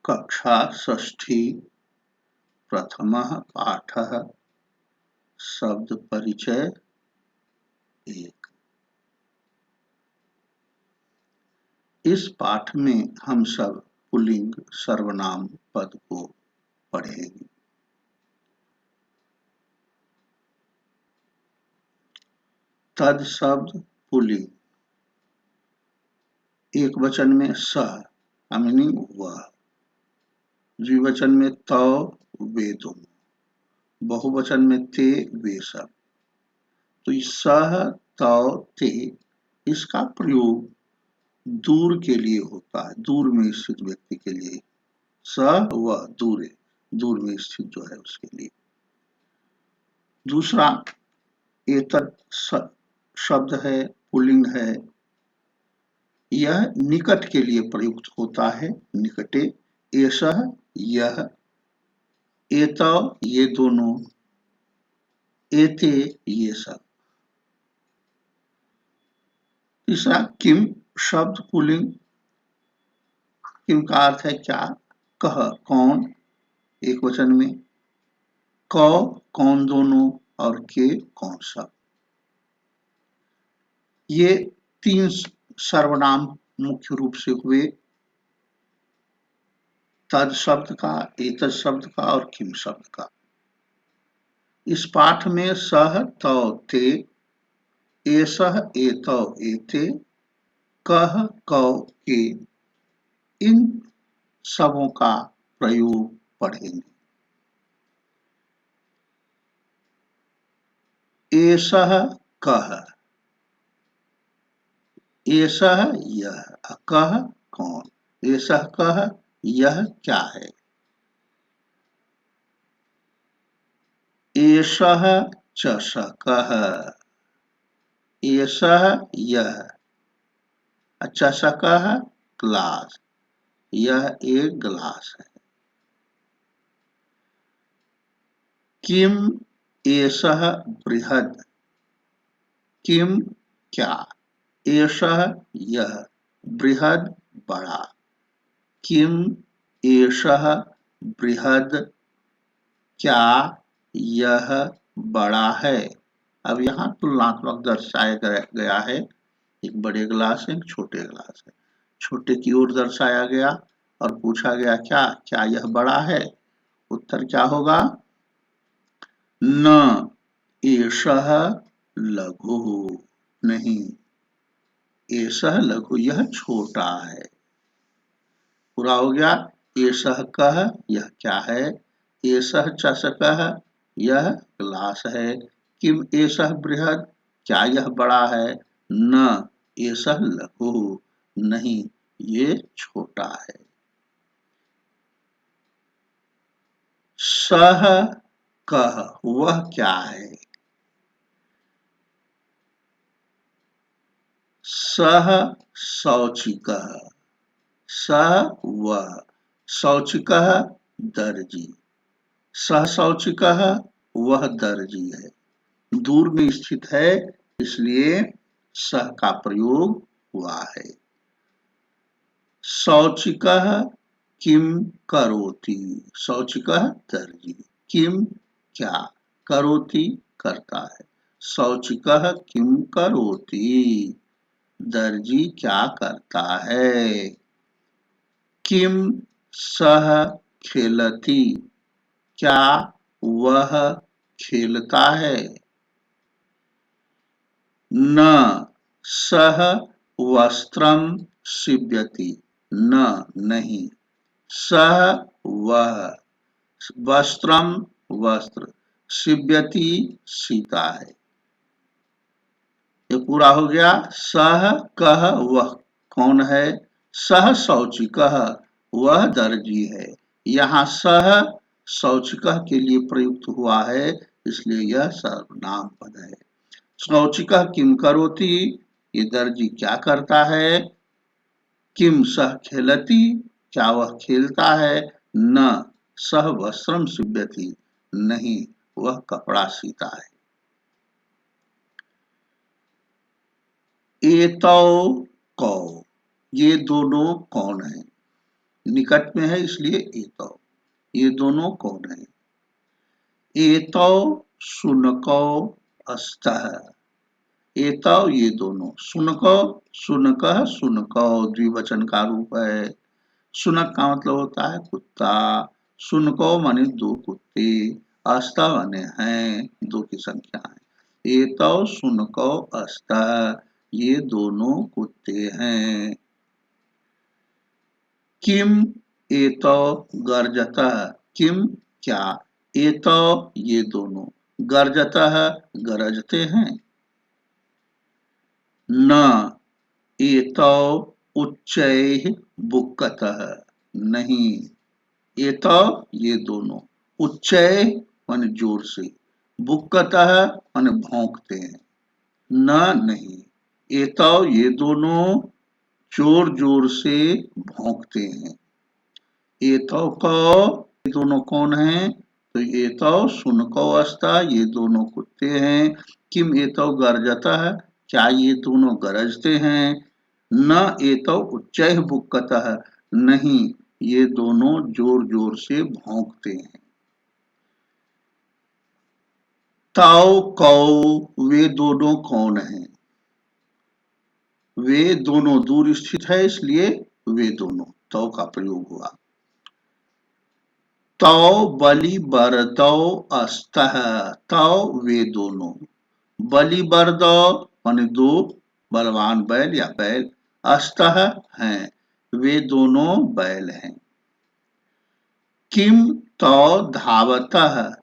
कक्षा षष्ठी प्रथमः पाठः शब्द परिचय 1। इस पाठ में हम सब पुल्लिंग सर्वनाम पद को पढ़ेंगे। तद शब्द पुल्लिंग, एक वचन में सह मीनिंग वह, द्विवचन में तौ वे दोनों, बहुवचन में ते वे सब। तो इस सह तौ ते इसका प्रयोग दूर के लिए होता है, दूर में स्थित व्यक्ति के लिए। स वह दूर है, दूर में स्थित जो है उसके लिए। दूसरा एतत् शब्द है, पुल्लिंग है, यह निकट के लिए प्रयुक्त होता है। निकटे, एषः यह, एतौ ये दोनों, एते ये सब। तीसरा किम शब्द पुल्लिंग, किम का अर्थ है क्या, कह कौन एक वचन में, कौ कौन दोनों, और के कौन सब। ये तीन सर्वनाम मुख्य रूप से हुए, तद शब्द का, एतद शब्द का और किम शब्द का। इस पाठ में सह तौ ते, एषः एतौ एते, कह कौ के, इन सबों का प्रयोग पढ़ेंगे। एषः कह, एषः यह, कह कौन, एषः कह यह क्या है, एषः चषकः, एषः यह, चषकः ग्लास, यह एक ग्लास है। किम एषः बृहद, किम क्या, एषः यह, बृहद बड़ा, किम एषः बृहद क्या यह बड़ा है। अब यहाँ तुलनात्मक दर्शाया गया है, एक बड़े ग्लास है, एक छोटे ग्लास है। छोटे की ओर दर्शाया गया और पूछा गया क्या क्या यह बड़ा है। उत्तर क्या होगा, न एषः लघुः, नहीं एषः लघु यह छोटा है। पूरा हो गया। एषः कः यह क्या है, एषः चषकः यह ग्लास है, किम एषः बृहद क्या यह बड़ा है, न एषः लघुः नहीं ये छोटा है। सः कः वह क्या है, सः शौचिकः, सः वह, शौचिकः दर्जी, सह शौचिकः वह दर्जी है, दूर में स्थित है इसलिए सह का प्रयोग हुआ है। शौचिकः किम करोति, शौचिकः दर्जी, किम क्या, करोति करता है, शौचिकः किम करोति दर्जी क्या करता है। किम सह खेलति, क्या वह खेलता है। न सह वस्त्रं सीव्यति, न नहीं, सह वह, वस्त्रम वस्त्र, सीव्यति सीता है। ये पूरा हो गया। सह कह वह कौन है, सह शौचिकः वह दर्जी है। यहाँ सह शौचिकः के लिए प्रयुक्त हुआ है इसलिए यह सर्वनाम पद है। शौचिकः किम करोति ये दर्जी क्या करता है, किम सह खेलति क्या वह खेलता है, न सह वस्त्रम सीव्यति नहीं वह कपड़ा सीता है। एतौ कौ ये दोनों कौन हैं, निकट में है इसलिए एतौ। ये दोनों कौन है? एतौ शुनकौ अस्तः। एतौ ये दोनों, शुनकौ शुनकः शुनकौ द्विवचन का रूप है। शुनक का मतलब होता है कुत्ता, शुनकौ माने दो कुत्ते, अस्तः माने हैं, दो की संख्या है। एतौ शुनकौ अस्तः, ये दोनों कुत्ते हैं। किम एतौ गर्जतः, किम क्या, एतौ ये दोनों, गर्जतः गरजते हैं। न एतौ उच्चैः बुक्कतः, नहीं, एतौ ये दोनों, उच्चैः माने जोर से, बुक्कतः माने भौंकते हैं। न नहीं, एतौ ये दोनों जोर जोर से भौंकते हैं। एतौ कौ, ये दोनों कौन हैं? तो एतौ शुनकौ अस्तः, ये दोनों कुत्ते हैं। किम एतौ गर्जतः, क्या ये दोनों गरजते हैं? न एतौ उच्चैः बुक्कतः, नहीं, ये दोनों जोर जोर से भौंकते हैं। तौ कौ, वे दोनों कौन हैं? वे दोनों दूर स्थित है इसलिए वे दोनों, तौ का प्रयोग हुआ। तौ बलिबरदौ अस्तः, तौ वे दोनों, बलिबरदौ माने दो बलवान बैल या बैल, अस्तः हैं, वे दोनों बैल हैं। किम तौ धावतः,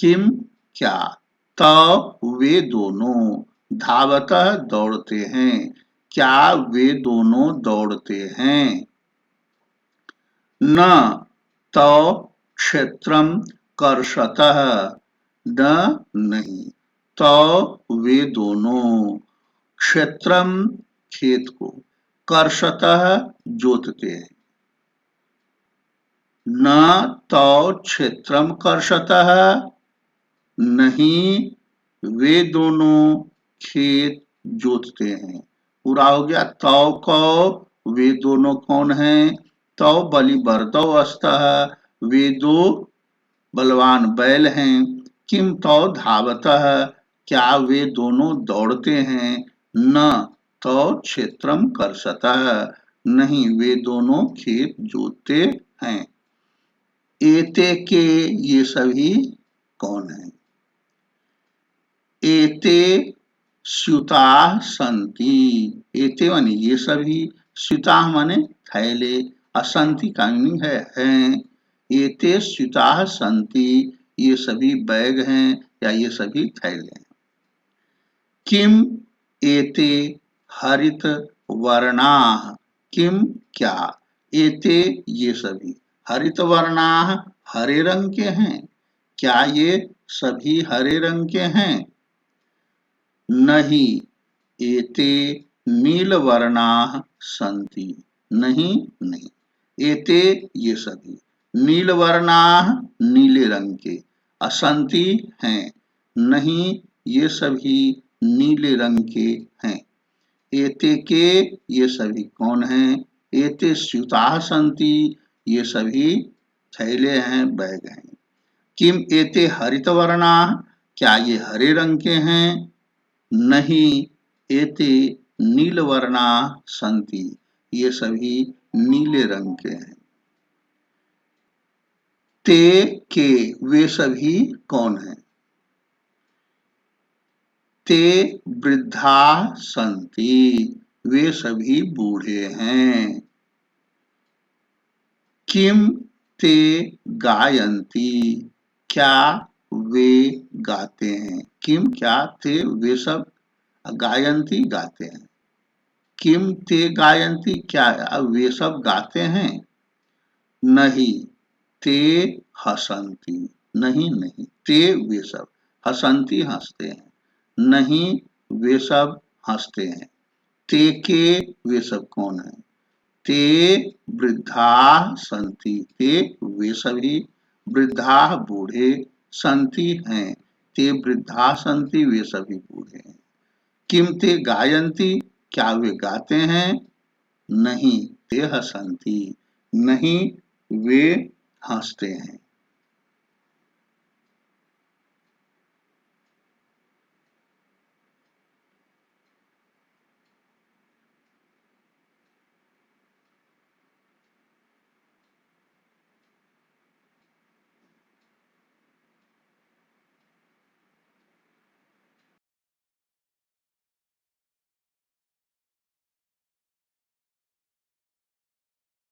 किम क्या, तौ वे दोनों, धावतः दौड़ते हैं, क्या वे दोनों दौड़ते हैं। न तौ क्षेत्रम कर्षतः, न नहीं, तौ वे दोनों, क्षेत्रम खेत को, कर्षतः जोतते हैं। न तौ क्षेत्रम कर्षतः, नहीं, वे दोनों खेत जोतते हैं। पूरा हो गया। तौ कौ, वे दोनों कौन हैं? तौ बलिबरदौ अस्तः, वे दो बलवान बैल हैं। किम तौ धावतः, क्या वे दोनों दौड़ते हैं? न तौ क्षेत्रम कर्षतः, नहीं, वे दोनों खेत जोतते हैं। एते के, ये सभी कौन हैं? एते स्यूताः सन्ति, एते माने ये सभी, स्यूताः माने थैले, असन्ति का मीनिंग है हैं। एते स्यूताः सन्ति, ये सभी बैग हैं या ये सभी थैले हैं। किम एते हरित वर्णाः, किम क्या, एते ये सभी, हरित वर्णाः हरे रंग के हैं, क्या ये सभी हरे रंग के हैं? नहीं, एते नीलवर्णाः सन्ति, नहीं नहीं, एते ये सभी, नीलवर्णाः नीले रंग के, असन्ति हैं, नहीं, ये सभी नीले रंग के हैं। एते के, ये सभी कौन हैं? एते स्यूताः सन्ति, ये सभी थैले हैं, बैग हैं। किम एते हरितवर्णाः, क्या ये हरे रंग के हैं? नहीं, एते नीलवर्णाः सन्ति, ये सभी नीले रंग के हैं। ते के, वे सभी कौन हैं? ते वृद्धाः सन्ति, वे सभी बूढ़े हैं। किम ते गायन्ति, क्या वे गाते हैं? किम क्या, ते वे सब गायन्ति गाते हैं। किम ते गायन्ति, क्या वे सब गाते हैं? नहीं, ते हसन्ति, नहीं नहीं, ते वे सब, हसन्ति हंसते हैं, नहीं, वे सब हंसते हैं। ते के, वे सब कौन हैं? ते वृद्धाः सन्ति, ते वे सभी, वृद्धाः बूढ़े, सन्ति हैं, ते वृद्धाः सन्ति, वे सभी बूढ़े हैं। किम ते गायन्ति, क्या वे गाते हैं? नहीं, ते हसन्ति, नहीं, वे हंसते हैं।